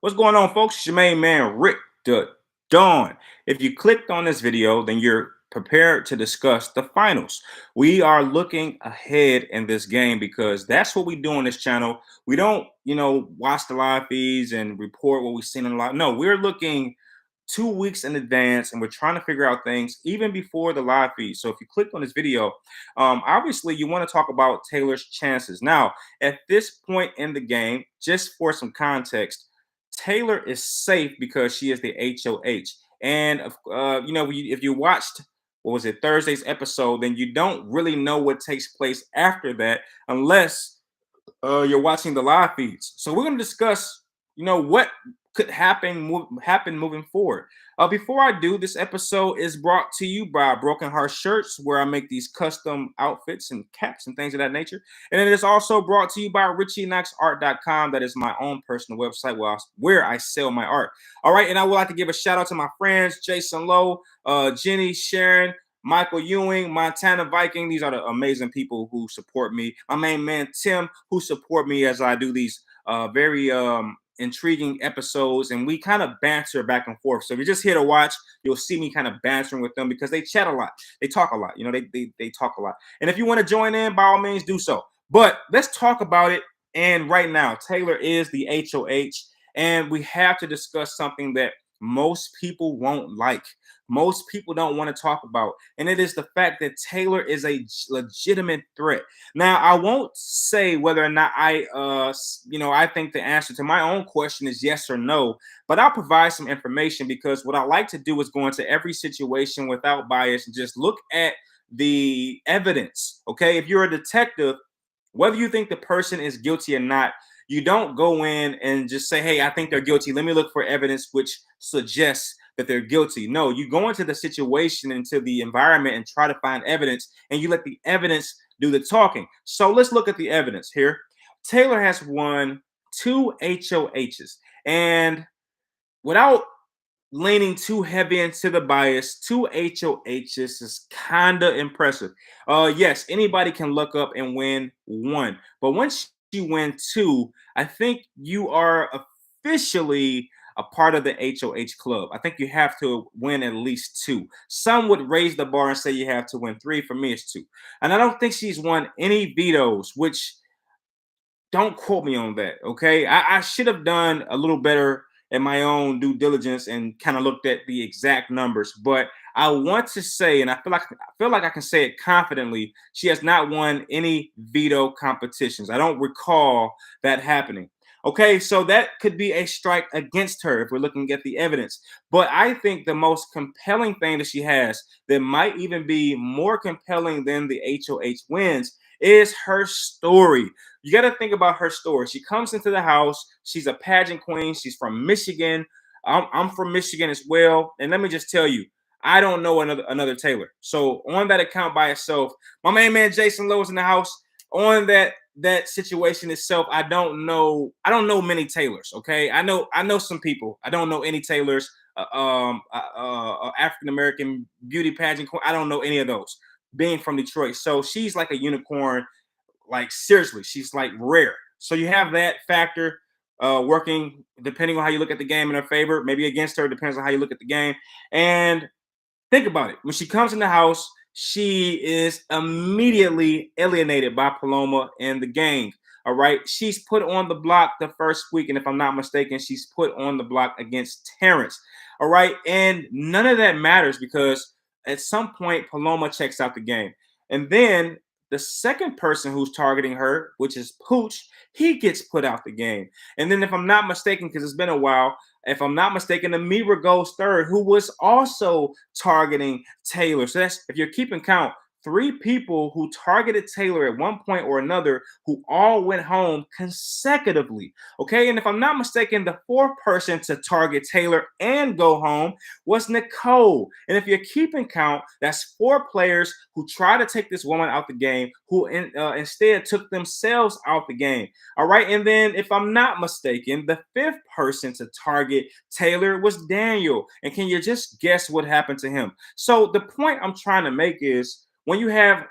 What's going on, folks? It's your main man, Rick the Dawn. If you clicked on this video, then you're prepared to discuss the finals. We are looking ahead in this game because that's what we do on this channel. We don't, watch the live feeds and report what we've seen in the live. No, we're looking 2 weeks in advance and we're trying to figure out things even before the live feed. So if you clicked on this video, obviously you want to talk about Taylor's chances. Now, at this point in the game, just for some context, Taylor is safe because she is the HOH. And if you watched what was it Thursday's episode, then you don't really know what takes place after that unless you're watching the live feeds. So we're going to discuss, what could happen moving forward. Before I do, this episode is brought to you by Broken Heart Shirts, where I make these custom outfits and caps and things of that nature. And it is also brought to you by richyknoxart.com. That is my own personal website where I sell my art. All right, and I would like to give a shout out to my friends, Jason Lowe, Jenny, Sharon, Michael Ewing, Montana Viking. These are the amazing people who support me. My main man, Tim, who support me as I do these very intriguing episodes, and we kind of banter back and forth. So if you're just here to watch, you'll see me kind of bantering with them because they chat a lot. They talk a lot. They talk a lot. And if you want to join in, by all means, do so. But let's talk about it. And right now, Taylor is the HOH, and we have to discuss something that most people won't like. Most people don't want to talk about, and it is the fact that Taylor is a legitimate threat. Now, I won't say whether or not I think the answer to my own question is yes or no, but I'll provide some information because what I like to do is go into every situation without bias and just look at the evidence. Okay, if you're a detective, whether you think the person is guilty or not, you don't go in and just say, hey, I think they're guilty. Let me look for evidence which suggests that they're guilty. No, you go into the situation, into the environment, and try to find evidence, and you let the evidence do the talking. So let's look at the evidence here. Taylor has won 2 HOHs, and without leaning too heavy into the bias, 2 HOHs is kind of impressive. Yes, anybody can look up and win one, but once you win two, I think you are officially a part of the HOH club. I think you have to win at least two. Some would raise the bar and say you have to win three. For me, it's two. And I don't think she's won any vetoes, which don't quote me on that. Okay. I should have done a little better in my own due diligence and kind of looked at the exact numbers. But I want to say, and I feel like I can say it confidently, she has not won any veto competitions. I don't recall that happening. Okay, so that could be a strike against her if we're looking at the evidence. But I think the most compelling thing that she has that might even be more compelling than the HOH wins is her story. You got to think about her story. She comes into the house. She's a pageant queen. She's from Michigan. I'm from Michigan as well. And let me just tell you, I don't know another Taylor. So on that account by itself, my main man Jason Lowe is in the house. On that situation itself, I don't know many Taylors. Okay, I know some people. I don't know any Taylors. African American beauty pageant queen. I don't know any of those. Being from Detroit, so she's like a unicorn. Like seriously, she's like rare. So you have that factor working depending on how you look at the game in her favor, maybe against her, depends on how you look at the game. And think about it. When she comes in the house, she is immediately alienated by Paloma and the gang. All right. She's put on the block the first week. And if I'm not mistaken, she's put on the block against Terrence. All right. And none of that matters because at some point, Paloma checks out the game. And then the second person who's targeting her, which is Pooch, he gets put out the game. And then if I'm not mistaken, because it's been a while, if I'm not mistaken, Amira goes third, who was also targeting Taylor. So that's, if you're keeping count, 3 people who targeted Taylor at one point or another who all went home consecutively. Okay. And if I'm not mistaken, the fourth person to target Taylor and go home was Nicole. And if you're keeping count, that's 4 players who tried to take this woman out the game who instead took themselves out the game. All right. And then, if I'm not mistaken, the 5th person to target Taylor was Daniel. And can you just guess what happened to him? So, the point I'm trying to make is when you have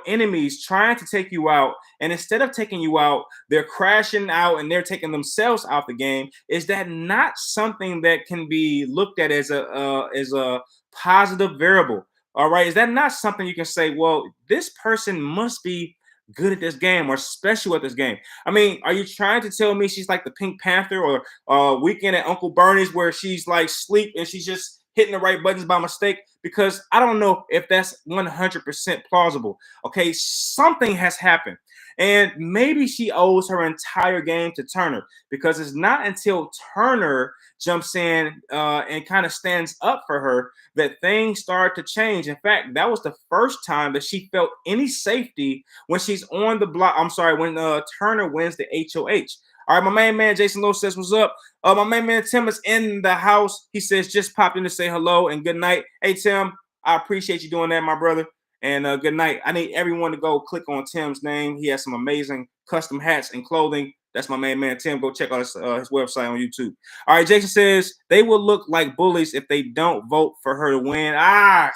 enemies trying to take you out, and instead of taking you out, they're crashing out and they're taking themselves out the game. Is that not something that can be looked at as a positive variable? All right, is that not something you can say, well, this person must be good at this game or special at this game? I mean, are you trying to tell me she's like the Pink Panther or Weekend at Uncle Bernie's, where she's like sleep and she's just hitting the right buttons by mistake? Because I don't know if that's 100% plausible. Okay, something has happened. And maybe she owes her entire game to Turner, because it's not until Turner jumps in and kind of stands up for her that things start to change. In fact, that was the first time that she felt any safety when she's on the block. I'm sorry, when Turner wins the HOH. All right, my main man Jason Lowe says, "What's up?" My main man Tim is in the house. He says, "Just popped in to say hello and good night." Hey Tim, I appreciate you doing that, my brother. And good night. I need everyone to go click on Tim's name. He has some amazing custom hats and clothing. That's my main man Tim. Go check out his website on YouTube. All right, Jason says they will look like bullies if they don't vote for her to win.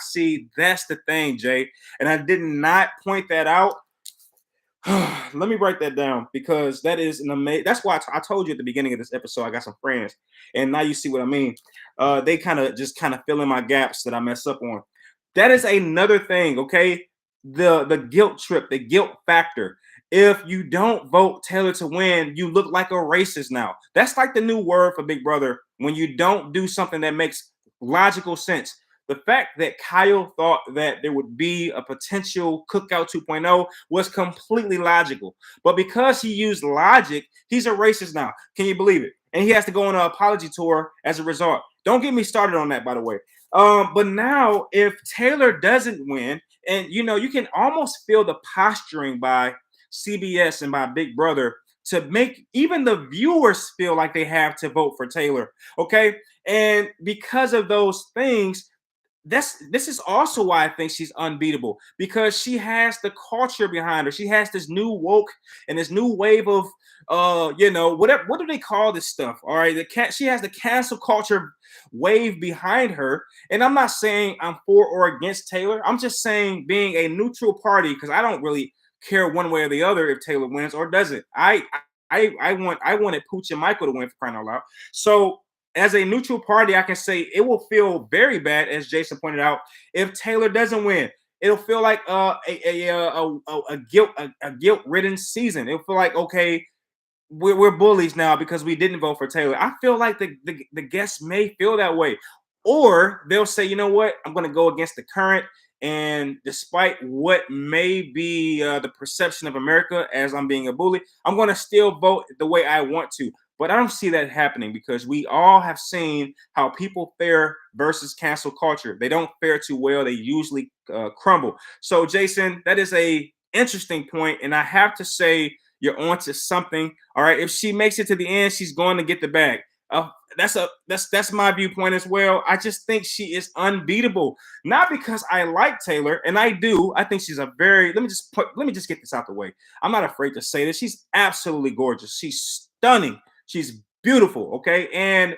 See, that's the thing, Jay. And I did not point that out. Let me write that down, because that is an amazing. That's why I told you at the beginning of this episode I got some friends, and now you see what I mean. They kind of fill in my gaps that I mess up on. That is another thing, okay? The guilt trip, the guilt factor. If you don't vote Taylor to win, you look like a racist now. That's like the new word for Big Brother when you don't do something that makes logical sense. The fact that Kyle thought that there would be a potential Cookout 2.0 was completely logical. But because he used logic, he's a racist now. Can you believe it? And he has to go on an apology tour as a result. Don't get me started on that, by the way. But now, if Taylor doesn't win, and you can almost feel the posturing by CBS and by Big Brother to make even the viewers feel like they have to vote for Taylor. Okay. And because of those things, this is also why I think she's unbeatable, because she has the culture behind her. She has this new woke and this new wave of what do they call this stuff? All right, she has the cancel culture wave behind her. And I'm not saying I'm for or against Taylor. I'm just saying being a neutral party, because I don't really care one way or the other if Taylor wins or doesn't. I wanted Pooch and Michael to win, for crying out loud. So as a neutral party, I can say it will feel very bad, as Jason pointed out, if Taylor doesn't win. It'll feel like a guilt-ridden season. It'll feel like, okay, we're bullies now because we didn't vote for Taylor. I feel like the guests may feel that way, or they'll say, you know what, I'm going to go against the current. And despite what may be the perception of America as I'm being a bully, I'm going to still vote the way I want to. But I don't see that happening, because we all have seen how people fare versus cancel culture. They don't fare too well. They usually crumble. So, Jason, that is a interesting point, and I have to say you're onto something. All right, if she makes it to the end, she's going to get the bag. That's my viewpoint as well. I just think she is unbeatable. Not because I like Taylor, and I do. I think she's a very. Let me just get this out the way. I'm not afraid to say this. She's absolutely gorgeous. She's stunning. She's beautiful, okay? And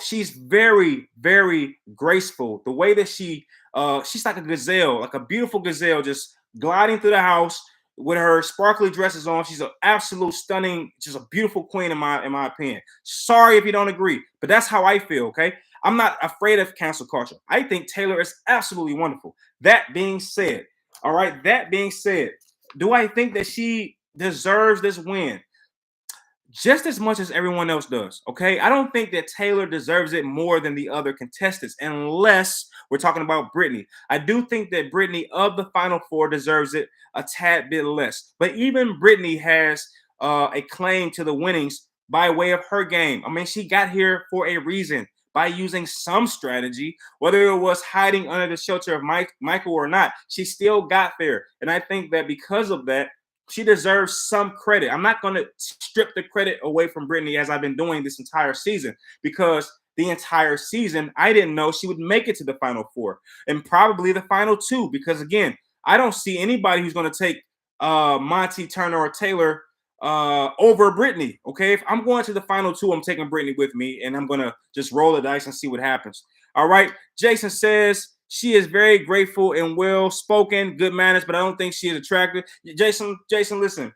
she's very, very graceful. The way that she's like a gazelle, like a beautiful gazelle, just gliding through the house with her sparkly dresses on. She's an absolute stunning, just a beautiful queen in my opinion. Sorry if you don't agree, but that's how I feel, okay? I'm not afraid of cancel culture. I think Taylor is absolutely wonderful. That being said, all right, do I think that she deserves this win? Just as much as everyone else does, okay? I don't think that Taylor deserves it more than the other contestants, unless we're talking about Brittany. I do think that Brittany, of the Final Four, deserves it a tad bit less. But even Brittany has a claim to the winnings by way of her game. I mean, she got here for a reason, by using some strategy, whether it was hiding under the shelter of Michael or not. She still got there. And I think that because of that, she deserves some credit. I'm not going to strip the credit away from Brittany, as I've been doing this entire season, because the entire season I didn't know she would make it to the Final Four, and probably the Final Two, because again, I don't see anybody who's going to take Monty, Turner, or Taylor over Brittany. Okay, if I'm going to the Final Two, I'm taking Brittany with me, and I'm going to just roll the dice and see what happens. All right, Jason says She is very grateful and well spoken, good manners, but I don't think she is attractive. Jason, listen.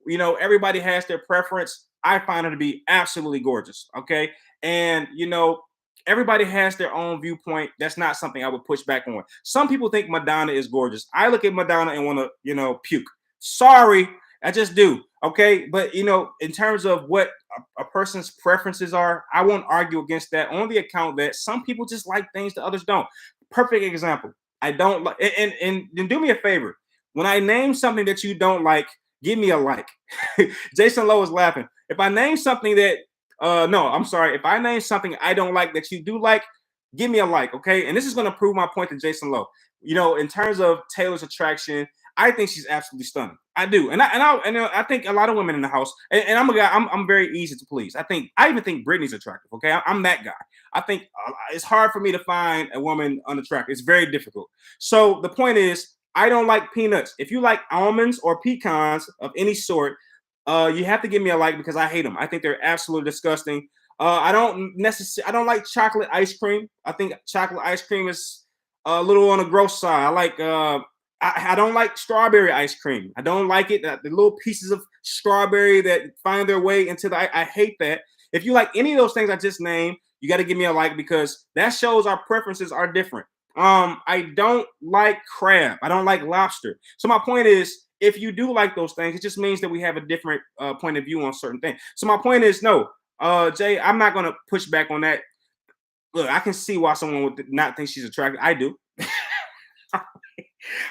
Everybody has their preference. I find her to be absolutely gorgeous. Okay, and everybody has their own viewpoint. That's not something I would push back on. Some people think Madonna is gorgeous. I look at Madonna and want to, puke. Sorry, I just do. Okay, but in terms of what a person's preferences are, I won't argue against that on the account that some people just like things that others don't. Perfect example. I don't like, and do me a favor. When I name something that you don't like, give me a like. Jason Lowe is laughing. If I name something that, no, I'm sorry. If I name something I don't like that you do like, give me a like, okay? And this is going to prove my point to Jason Lowe. In terms of Taylor's attraction, I think she's absolutely stunning. I do, and I think a lot of women in the house. And I'm a guy. I'm very easy to please. I even think Brittany's attractive. Okay, I'm that guy. I think it's hard for me to find a woman unattractive. It's very difficult. So the point is, I don't like peanuts. If you like almonds or pecans of any sort, you have to give me a like because I hate them. I think they're absolutely disgusting. I don't like chocolate ice cream. I think chocolate ice cream is a little on the gross side. I don't like strawberry ice cream. I don't like it. The little pieces of strawberry that find their way into I hate that. If you like any of those things I just named, you got to give me a like because that shows our preferences are different. I don't like crab. I don't like lobster. So my point is, if you do like those things, it just means that we have a different point of view on certain things. So my point is, no, Jay, I'm not gonna push back on that. Look, I can see why someone would not think she's attractive. I do.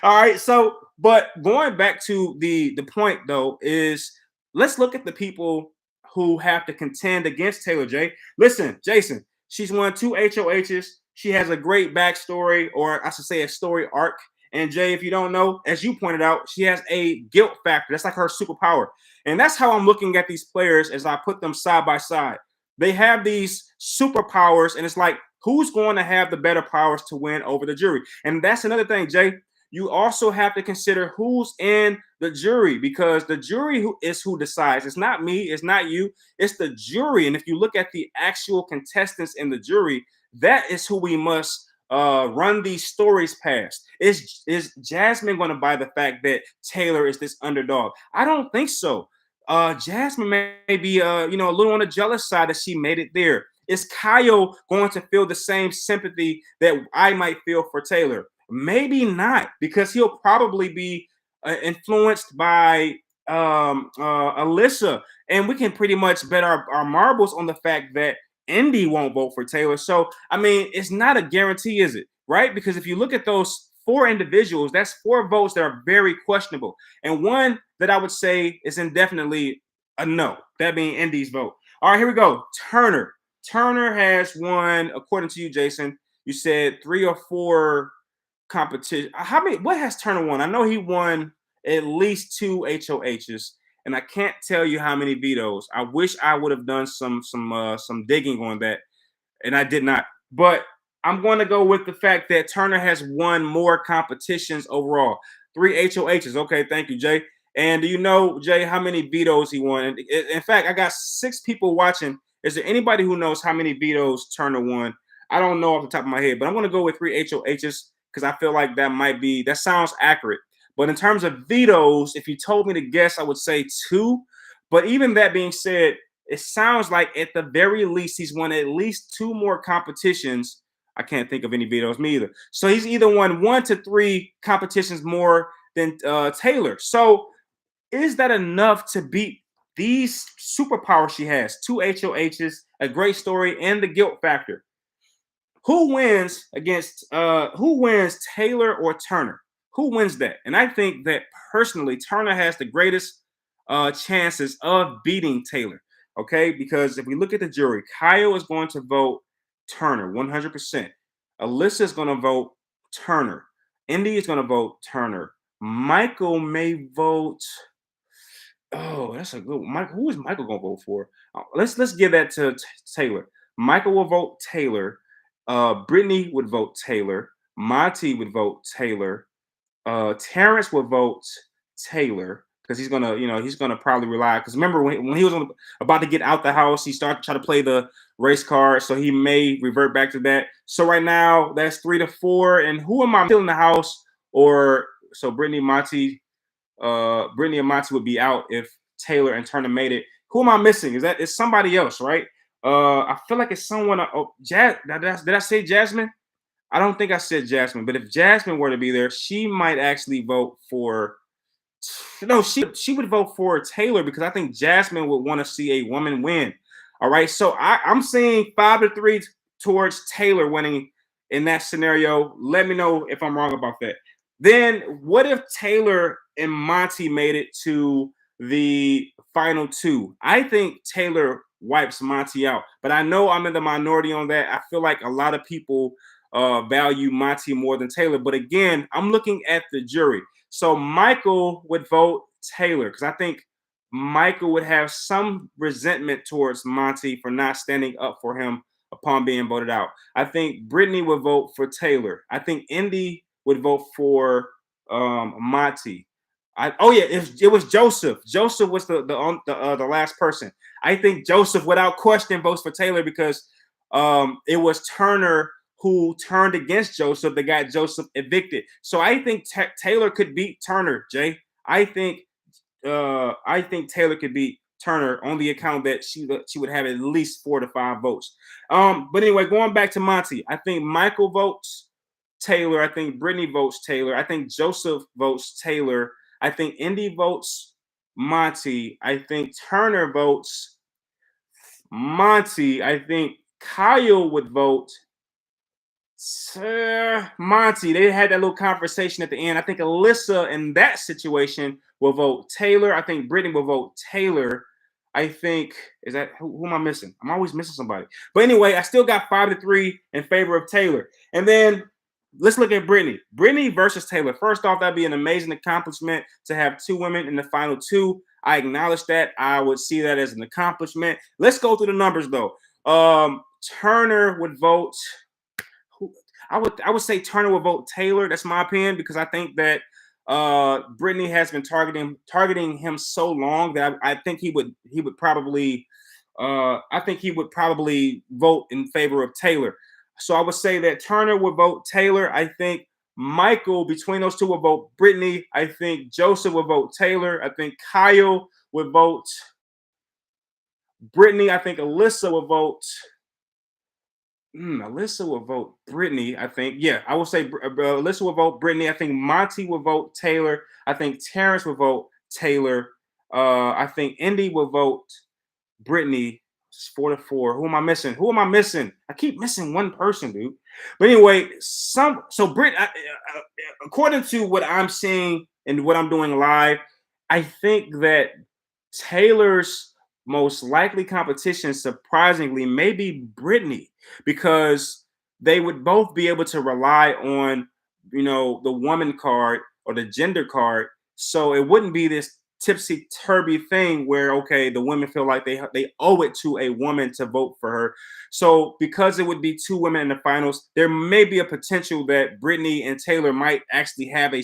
All right. So, but going back to the point though is let's look at the people who have to contend against Taylor J. Listen, Jason, she's won 2 HOHs. She has a great backstory, or I should say a story arc. And Jay, if you don't know, as you pointed out, she has a guilt factor. That's like her superpower. And that's how I'm looking at these players as I put them side by side. They have these superpowers, and it's like, who's going to have the better powers to win over the jury? And that's another thing, Jay. You also have to consider who's in the jury because the jury who decides. It's not me, it's not you, it's the jury. And if you look at the actual contestants in the jury, that is who we must run these stories past. Is Jasmine going to buy the fact that Taylor is this underdog? I don't think so. Jasmine may be a little on the jealous side that she made it there. Is Kyle going to feel the same sympathy that I might feel for Taylor? Maybe not, because he'll probably be influenced by Alyssa, and we can pretty much bet our marbles on the fact that Indy won't vote for Taylor. So, I mean, it's not a guarantee, is it? Right? Because if you look at those 4 individuals, that's 4 votes that are very questionable. And one that I would say is indefinitely a no, that being Indy's vote. All right, here we go. Turner. Turner has won, according to you, Jason, you said 3 or 4 competition. How many? What has Turner won? I know he won at least 2 HOHs, and I can't tell you how many vetoes. I wish I would have done some digging on that, and I did not. But I'm going to go with the fact that Turner has won more competitions overall. 3 HOHs. Okay, thank you, Jay. And do you know, Jay, how many vetoes he won? In fact, I got 6 people watching. Is there anybody who knows how many vetoes Turner won? I don't know off the top of my head, but I'm going to go with 3 HOHs because I feel like that sounds accurate. But in terms of vetoes, if you told me to guess, I would say 2. But even that being said, it sounds like at the very least he's won at least 2 more competitions. I can't think of any vetoes, me either. So he's either won 1 to 3 competitions more than Taylor. So is that enough to beat these superpowers she has? 2 HOHs, a great story, and the guilt factor. Who wins Taylor or Turner? Who wins that? And I think that personally, Turner has the greatest chances of beating Taylor. Okay, because if we look at the jury, Kyle is going to vote Turner 100%. Alyssa is going to vote Turner. Indy is going to vote Turner. Michael may vote. Oh, that's a good one. Mike, who is Michael going to vote for? Let's give that to Taylor. Michael will vote Taylor. Brittany would vote Taylor. Monty would vote Taylor. Terrence would vote Taylor. because he's gonna, he's gonna probably rely. Because remember when he was about to get out the house, he started to try to play the race card, so he may revert back to that. So right now that's 3-4. And who am I still in the house? Or so Brittany, Monty, Brittany and Monty would be out if Taylor and Turner made it. Who am I missing? It's somebody else, right? I feel like it's someone. Oh, did I say Jasmine? I don't think I said Jasmine, but if Jasmine were to be there, she might actually vote for. No, she would vote for Taylor because I think Jasmine would want to see a woman win. All right, so I'm saying 5-3 towards Taylor winning in that scenario. Let me know if I'm wrong about that. Then what if Taylor and Monty made it to the final two? I think Taylor wipes Monty out, but I know I'm in the minority on that. I feel like a lot of people value Monty more than Taylor, but again, I'm looking at the jury. So Michael would vote Taylor because I think Michael would have some resentment towards Monty for not standing up for him upon being voted out. I think Brittany would vote for Taylor. I think Indy would vote for Monty. Oh yeah, it was Joseph. Joseph was the last person. I think Joseph, without question, votes for Taylor because it was Turner who turned against Joseph that got Joseph evicted. So I think Taylor could beat Turner, Jay. I think Taylor could beat Turner on the account that she would have at least 4 to 5 votes. But anyway, going back to Monty, I think Michael votes Taylor. I think Brittany votes Taylor. I think Joseph votes Taylor. I think Indy votes Monty. I think Turner votes Monty. I think Kyle would vote Monty. They had that little conversation at the end. I think Alyssa in that situation will vote Taylor. I think Brittany will vote Taylor. I think who am I missing? I'm always missing somebody. But anyway, I still got 5-3 in favor of Taylor. And then let's look at Brittany. Brittany versus Taylor. First off, that'd be an amazing accomplishment to have 2 women in the final 2. I acknowledge that. I would see that as an accomplishment. Let's go through the numbers though. Turner would vote. I would say Turner would vote Taylor. That's my opinion because I think that Brittany has been targeting him so long that I think he would probably vote in favor of Taylor. So I would say that Turner would vote Taylor. I think Michael between those two would vote Brittany. I think Joseph would vote Taylor. I think Kyle would vote Brittany. I think Alyssa would vote. Alyssa will vote Brittany, I think. Yeah, I will say Alyssa will vote Brittany. I think Monty will vote Taylor. I think Terrence will vote Taylor. I think Indy will vote Brittany. It's 4-4. Who am I missing? I keep missing one person, dude. But anyway, according to what I'm seeing and what I'm doing live, I think that Taylor's most likely competition, surprisingly, may be Brittany because they would both be able to rely on, the woman card or the gender card. So it wouldn't be this tipsy-turvy thing where, okay, the women feel like they owe it to a woman to vote for her. So because it would be 2 women in the finals, there may be a potential that Brittany and Taylor might actually have a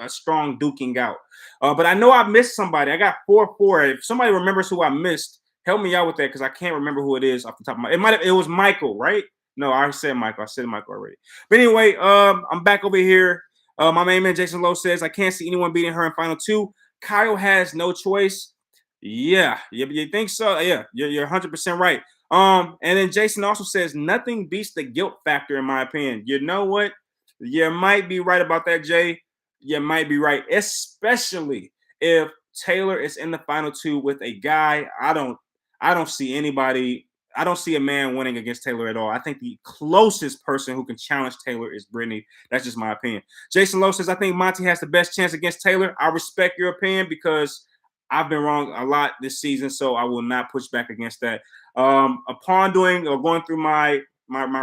strong duking out. But I know I missed somebody. I got 4-4. If somebody remembers who I missed, help me out with that because I can't remember who it is off the top of my. It was Michael, right? No, I said Michael. I said Michael already. But anyway, I'm back over here. My main man Jason Lowe says I can't see anyone beating her in final 2. Kyle has no choice. Yeah, you think so? Yeah, you're 100% right. And then Jason also says nothing beats the guilt factor, in my opinion. You know what? You might be right about that, Jay. You might be right, especially if Taylor is in the final 2 with a guy. I don't see anybody. I don't see a man winning against Taylor at all. I think the closest person who can challenge Taylor is Brittany. That's just my opinion. Jason Lowe says, I think Monty has the best chance against Taylor. I respect your opinion because I've been wrong a lot this season, so I will not push back against that. Upon doing or going through my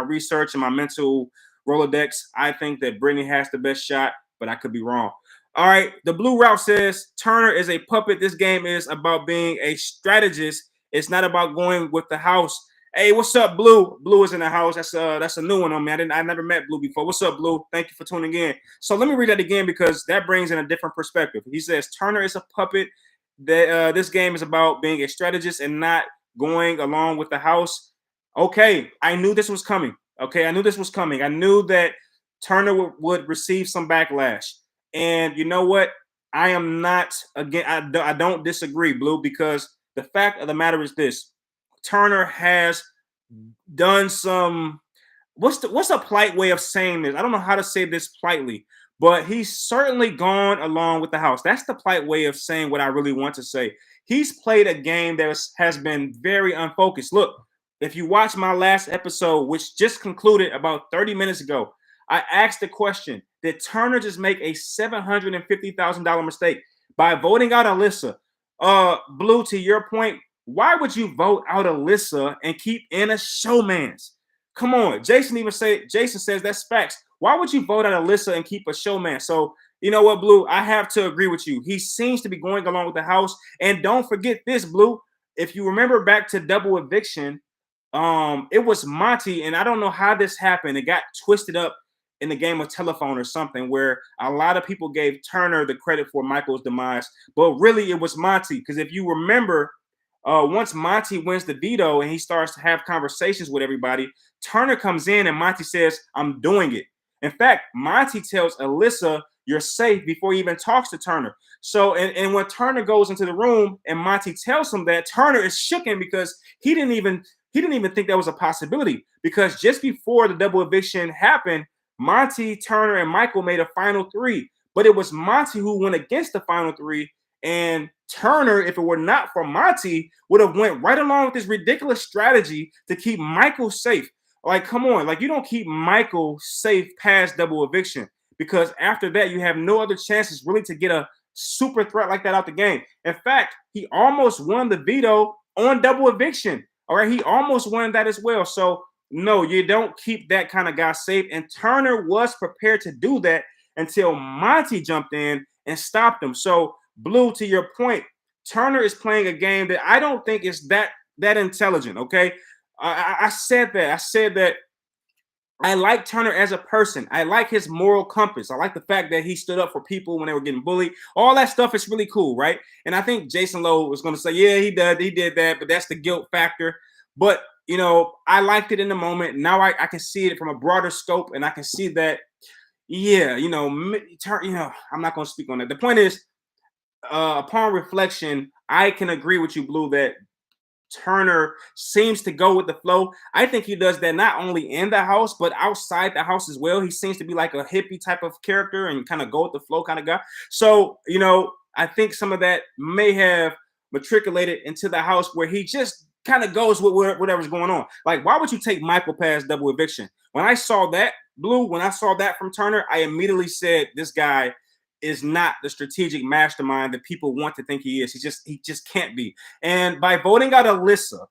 research and my mental Rolodex, I think that Brittany has the best shot, but I could be wrong. All right, the Blue Route says, Turner is a puppet. This game is about being a strategist. It's not about going with the house. Hey, what's up, Blue? Blue is in the house. That's a new one on me. I never met Blue before. What's up, Blue? Thank you for tuning in. So let me read that again because that brings in a different perspective. He says Turner is a puppet. That this game is about being a strategist and not going along with the house. Okay, I knew this was coming. Okay, I knew this was coming. I knew that Turner would receive some backlash. And you know what? I am not again. I don't disagree, Blue, because the fact of the matter is this: Turner has done some. What's a polite way of saying this? I don't know how to say this politely, but he's certainly gone along with the house. That's the polite way of saying what I really want to say. He's played a game that has been very unfocused. Look, if you watch my last episode, which just concluded about 30 minutes ago, I asked the question: did Turner just make a $750,000 mistake by voting out Alyssa? Blue, to your point, why would you vote out Alyssa and keep in a showmance? Come on, Jason says that's facts. Why would you vote out Alyssa and keep a showman? So you know what, Blue? I have to agree with you. He seems to be going along with the house. And don't forget this, Blue. If you remember back to double eviction, it was Monty, and I don't know how this happened. It got twisted up in the game of telephone or something, where a lot of people gave Turner the credit for Michael's demise, but really it was Monty. Because if you remember, once Monty wins the veto and he starts to have conversations with everybody, Turner comes in and Monty says, "I'm doing it." In fact, Monty tells Alyssa, "You're safe," before he even talks to Turner. So, and when Turner goes into the room and Monty tells him that, Turner is shooken because he didn't even think that was a possibility. Because just before the double eviction happened, Monty, Turner, and Michael made a final three. But it was Monty who went against the final three, and Turner, if it were not for Monty, would have went right along with this ridiculous strategy to keep Michael safe. Like, come on, like you don't keep Michael safe past double eviction, because after that you have no other chances really to get a super threat like that out the game. In fact, he almost won the veto on double eviction. All right, he almost won that as well. So no, you don't keep that kind of guy safe. And Turner was prepared to do that until Monty jumped in and stopped him. So Blue, to your point, Turner is playing a game that I don't think is that intelligent. Okay, I said that. I said that I like Turner as a person. I like his moral compass. I like the fact that he stood up for people when they were getting bullied. All that stuff is really cool, right? And I think Jason Lowe was going to say, yeah, he did that, but that's the guilt factor. But I liked it in the moment. Now I can see it from a broader scope, and I can see that, yeah, I'm not going to speak on that. The point is, upon reflection, I can agree with you, Blue, that Turner seems to go with the flow. I think he does that not only in the house, but outside the house as well. He seems to be like a hippie type of character and kind of go with the flow kind of guy. So, I think some of that may have matriculated into the house where he just kind of goes with whatever's going on. Like, why would you take Michael past double eviction? When I saw that, Blue, when I saw that from Turner, I immediately said, this guy is not the strategic mastermind that people want to think he is. He just can't be. And by voting out Alyssa,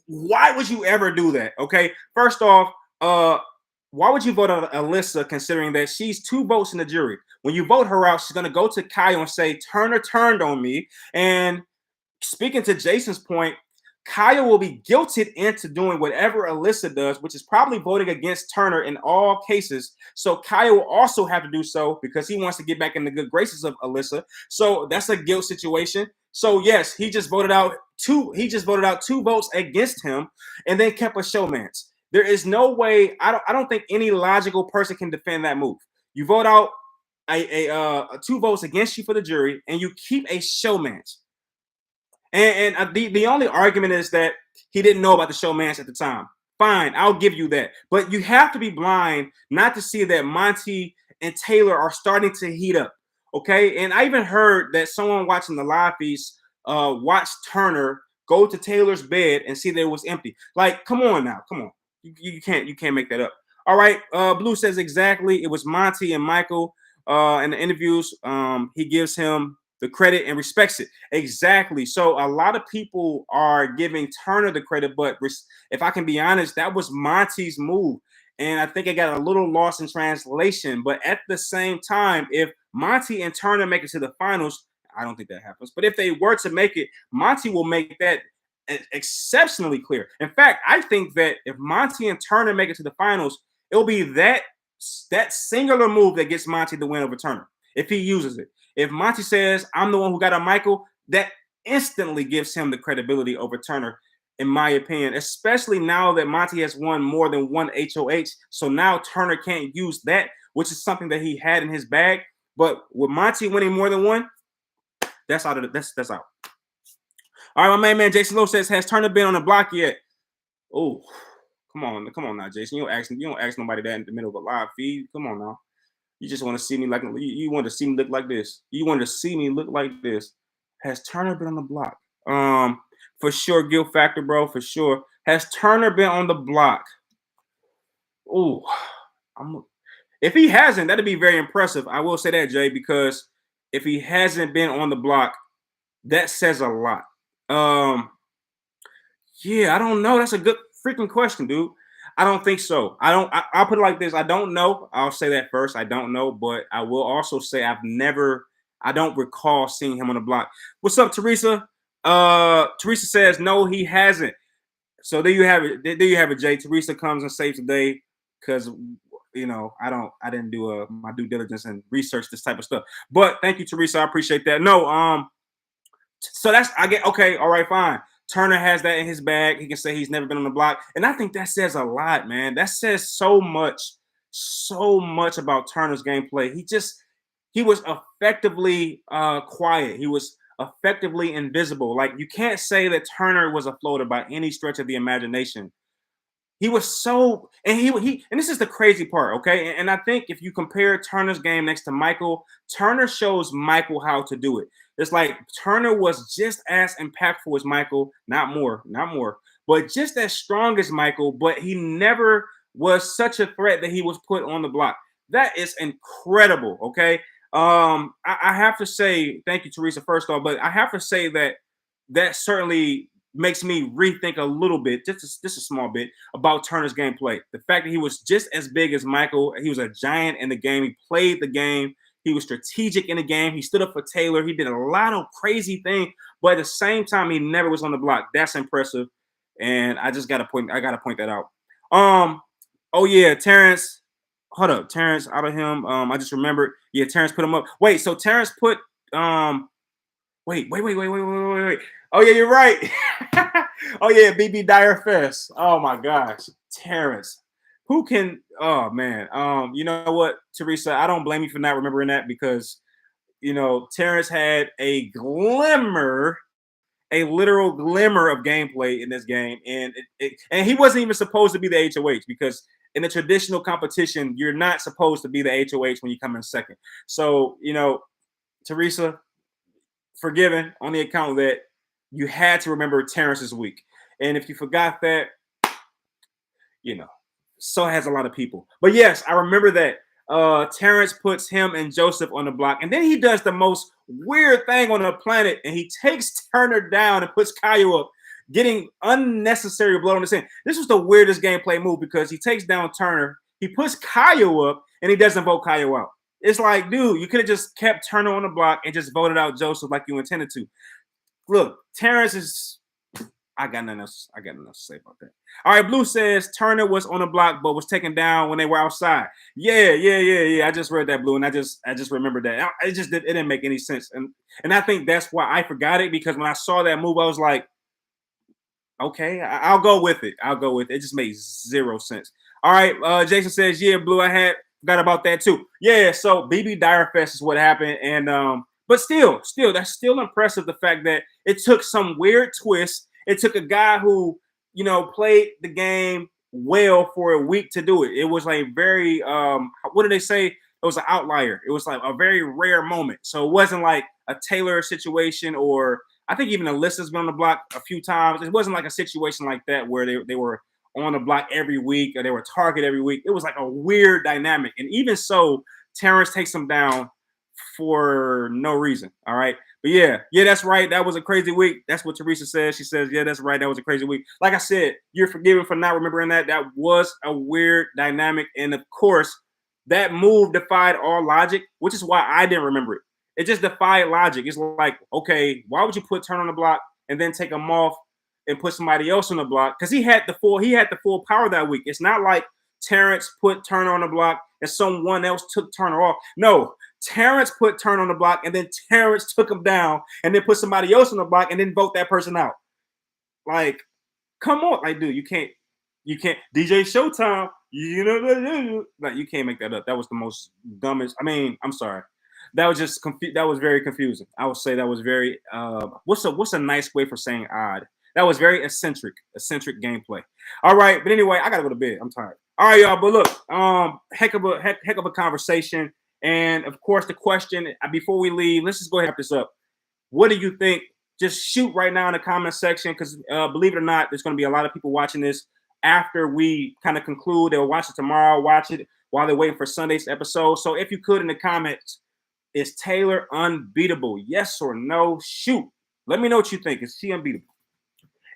why would you ever do that? Okay, first off, why would you vote out Alyssa considering that she's 2 votes in the jury? When you vote her out, she's gonna go to Kyle and say Turner turned on me. And speaking to Jason's point, Kyle will be guilted into doing whatever Alyssa does, which is probably voting against Turner in all cases. So Kyle will also have to do so because he wants to get back in the good graces of Alyssa. So that's a guilt situation. So yes, he just voted out 2 votes against him and then kept a showmance. There is no way. I don't think any logical person can defend that move. You vote out a 2 votes against you for the jury, and you keep a showmance. And the only argument is that he didn't know about the showmance at the time. Fine, I'll give you that. But you have to be blind not to see that Monty and Taylor are starting to heat up. Okay, and I even heard that someone watching the live feeds watched Turner go to Taylor's bed and see that it was empty. Like, come on now, come on. You can't make that up. All right, Blue says exactly. It was Monty and Michael in the interviews. He gives him the credit and respects it. Exactly. So a lot of people are giving Turner the credit, but if I can be honest, that was Monty's move. And I think it got a little lost in translation. But at the same time, if Monty and Turner make it to the finals, I don't think that happens. But if they were to make it, Monty will make that exceptionally clear. In fact, I think that if Monty and Turner make it to the finals, it'll be that singular move that gets Monty the win over Turner if he uses it. If Monty says, "I'm the one who got a Michael," that instantly gives him the credibility over Turner, in my opinion, especially now that Monty has won more than one HOH. So now Turner can't use that, which is something that he had in his bag. But with Monty winning more than one, that's out of that's out. All right, my man Jason Lowe says, has Turner been on the block yet? Oh, come on now, Jason. You don't ask nobody that in the middle of a live feed. Come on now. You just want to see me like you want to see me look like this. You want to see me look like this. Has Turner been on the block? For sure, guilt factor, bro. For sure. Has Turner been on the block? Oh, if he hasn't, that'd be very impressive. I will say that, Jay, because if he hasn't been on the block, that says a lot. Yeah, I don't know. That's a good freaking question, dude. I don't think so. I'll put it like this. I don't know. I'll say that first. I don't know, but I will also say I don't recall seeing him on the block. What's up, Teresa? Teresa says no, he hasn't. So there you have it. There you have it, Jay. Teresa comes and saves the day because I didn't do my due diligence and research this type of stuff. But thank you, Teresa. I appreciate that. No, so I get okay, all right, fine. Turner has that in his bag. He can say he's never been on the block. And I think that says a lot, man. That says so much about Turner's gameplay. He was effectively quiet. He was effectively invisible. Like, you can't say that Turner was a floater by any stretch of the imagination. He was so, and and this is the crazy part, okay? And I think if you compare Turner's game next to Michael, Turner shows Michael how to do it. It's like Turner was just as impactful as Michael, not more, but just as strong as Michael, but he never was such a threat that he was put on the block. That is incredible, okay? I have to say, thank you, Teresa, first off, but I have to say that certainly makes me rethink a little bit, just a small bit, about Turner's gameplay. The fact that he was just as big as Michael, he was a giant in the game. He played the game. He was strategic in the game. He stood up for Taylor. He did a lot of crazy things, but at the same time, he never was on the block. That's impressive, and I gotta point that out. Oh yeah, Terrence. Hold up, Terrence. Out of him, I just remembered. Yeah, Terrence put him up. Wait, so Terrence put Wait. Oh yeah, you're right. Oh yeah, BB Dire Fest. Oh my gosh, Terrence. Who can? Oh man. You know what, Teresa? I don't blame you for not remembering that because Terrence had a literal glimmer of gameplay in this game, and and he wasn't even supposed to be the HOH because in a traditional competition, you're not supposed to be the HOH when you come in second. So Teresa, forgiven on the account that you had to remember Terrence's week. And if you forgot that, so has a lot of people. But yes, I remember that. Terrence puts him and Joseph on the block. And then he does the most weird thing on the planet. And he takes Turner down and puts Caillou up, getting unnecessary blood on the chin. This was the weirdest gameplay move because he takes down Turner. He puts Caillou up and he doesn't vote Caillou out. It's like, dude, you could have just kept Turner on the block and just voted out Joseph like you intended to. Look, Terrence is. I got nothing else to say about that. All right, Blue says Turner was on the block but was taken down when they were outside. Yeah. I just read that, Blue, and I just remembered that. It didn't make any sense, and I think that's why I forgot it because when I saw that move, I was like, okay, I'll go with it. It just made zero sense. All right, Jason says, yeah, Blue, I forgot about that too. Yeah, so BB Dire Fest is what happened, and but still, that's still impressive. The fact that it took some weird twist. It took a guy who, played the game well for a week to do it. It was like very, what did they say? It was an outlier. It was like a very rare moment. So it wasn't like a Taylor situation, or I think even Alyssa's been on the block a few times. It wasn't like a situation like that where they were on the block every week or they were target every week. It was like a weird dynamic. And even so, Terrence takes him down for no reason. All right. But yeah, that's right. That was a crazy week. That's what Teresa says. She says, yeah, that's right. That was a crazy week. Like I said, you're forgiven for not remembering that. That was a weird dynamic. And of course, that move defied all logic, which is why I didn't remember it. It just defied logic. It's like, okay, why would you put Turner on the block and then take him off and put somebody else on the block because he had the full power that week. It's not like Terrence put Turner on the block and someone else took Turner off. No, Terrence put Turner on the block and then Terrence took him down and then put somebody else on the block and then vote that person out. Like, come on, like, dude, you can't DJ Showtime. Like, you can't make that up. That was the most dumbest. I mean, I'm sorry. That was just that was very confusing. I would say that was very what's a nice way for saying odd? That was very eccentric gameplay. All right, but anyway, I gotta go to bed. I'm tired. All right, y'all. But look, heck of a conversation. And of course, the question before we leave, let's just go ahead and wrap this up. What do you think? Just shoot right now in the comment section because believe it or not, there's going to be a lot of people watching this after we kind of conclude. They'll watch it tomorrow, watch it while they're waiting for Sunday's episode. So if you could in the comments, is Taylor unbeatable? Yes or no? Shoot. Let me know what you think. Is she unbeatable?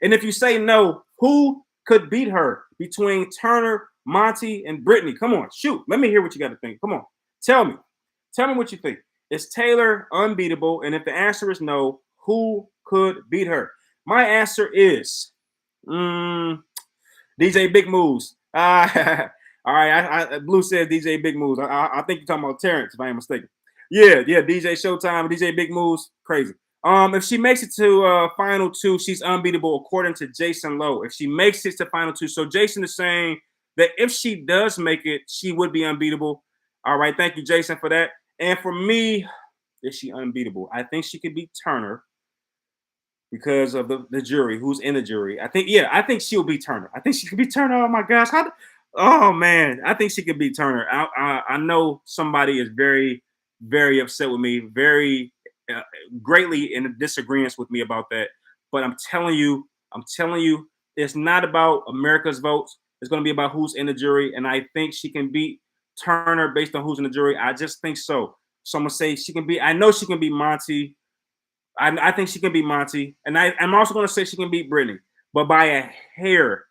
And if you say no, who could beat her between Turner, Monty, and Brittany? Come on, shoot. Let me hear what you got to think. Come on. Tell me what you think. Is Taylor unbeatable? And if the answer is no, who could beat her? My answer is DJ Big Moves. All right. Blue says DJ Big Moves. I think you're talking about Terrence, if I ain't mistaken. Yeah. DJ Showtime, DJ Big Moves. Crazy. If she makes it to final two, she's unbeatable according to Jason Lowe. If she makes it to final two, so Jason is saying that if she does make it, she would be unbeatable. All right, thank you, Jason, for that. And for me, is she unbeatable? I think she could beat Turner because of the jury, who's in the jury. I think she'll beat Turner. I think she could beat Turner. Oh my gosh, oh man, I think she could beat Turner. I know somebody is very, very upset with me, very greatly in disagreement with me about that. But I'm telling you, it's not about America's votes. It's going to be about who's in the jury, and I think she can beat Turner based on who's in the jury. I just think so. So I'm gonna say she can beat. I know she can beat Monty. I think she can beat Monty, and I'm also gonna say she can beat Brittany, but by a hair.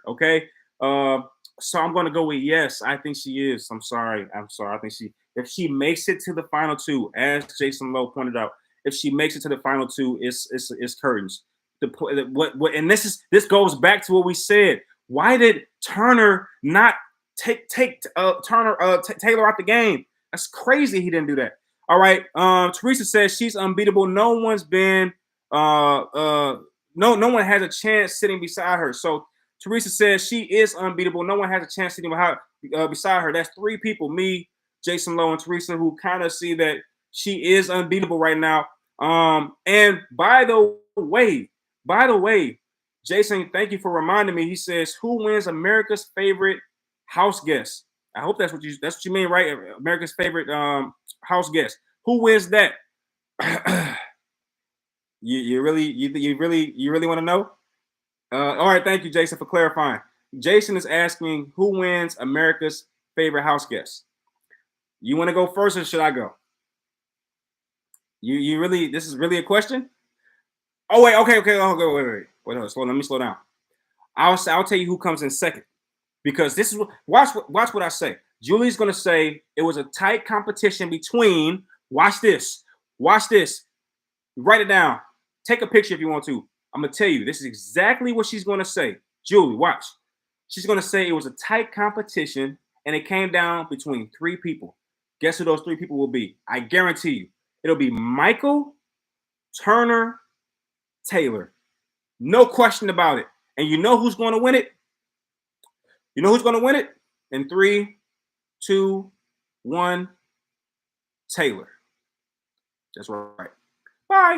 Okay. So I'm gonna go with yes. I think she is. I'm sorry. I think if she makes it to the final two, as Jason Lowe pointed out, if she makes it to the final two, it's curtains. And this goes back to what we said. Why did Turner not take Taylor out the game? That's crazy. He didn't do that. All right. Teresa says she's unbeatable. No one's been no one has a chance sitting beside her. So Teresa says she is unbeatable. No one has a chance sitting beside her. That's three people: me, Jason Lowe, and Teresa, who kind of see that she is unbeatable right now. And by the way, Jason, thank you for reminding me. He says, "Who wins America's favorite house guest?" I hope that's what you mean, right? America's favorite house guest. Who wins that? you really want to know? All right, thank you, Jason, for clarifying. Jason is asking who wins America's favorite house guest. You want to go first, or should I go? You really? This is really a question? Oh wait, okay. Wait, let me slow down. I'll tell you who comes in second, because this is watch what I say. Julie's gonna say it was a tight competition between. Watch this. Write it down. Take a picture if you want to. I'm gonna tell you. This is exactly what she's gonna say. Julie, watch. She's gonna say it was a tight competition and it came down between three people. Guess who those three people will be? I guarantee you. It'll be Michael, Turner, Taylor. No question about it. And you know who's going to win it? In 3, 2, 1, Taylor. That's right. Bye.